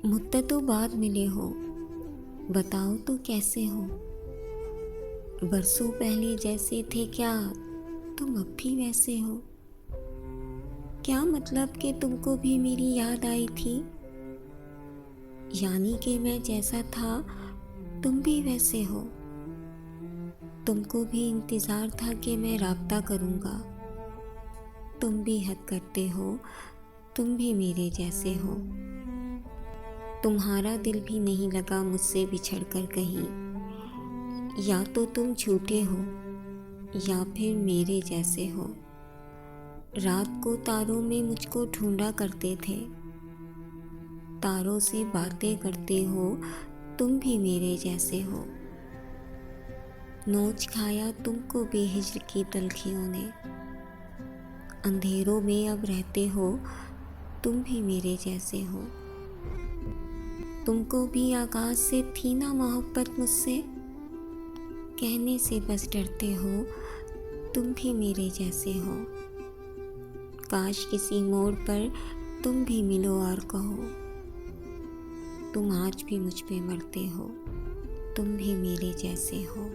मुद्दतों बाद मिले हो, बताओ तो कैसे हो। बरसों पहले जैसे थे क्या तुम अब भी वैसे हो। क्या मतलब कि तुमको भी मेरी याद आई थी, यानी कि मैं जैसा था तुम भी वैसे हो। तुमको भी इंतज़ार था कि मैं राब्ता करूँगा, तुम भी हद करते हो, तुम भी मेरे जैसे हो। तुम्हारा दिल भी नहीं लगा मुझसे बिछड़ कर कहीं, या तो तुम झूठे हो या फिर मेरे जैसे हो। रात को तारों में मुझको ढूंढा करते थे, तारों से बातें करते हो, तुम भी मेरे जैसे हो। नोच खाया तुमको बेहिज्र की तलखियों ने, अंधेरों में अब रहते हो, तुम भी मेरे जैसे हो। तुमको भी आगाज से थी ना मोहब्बत मुझसे, कहने से बस डरते हो, तुम भी मेरे जैसे हो। काश किसी मोड़ पर तुम भी मिलो और कहो, तुम आज भी मुझ पे मरते हो, तुम भी मेरे जैसे हो।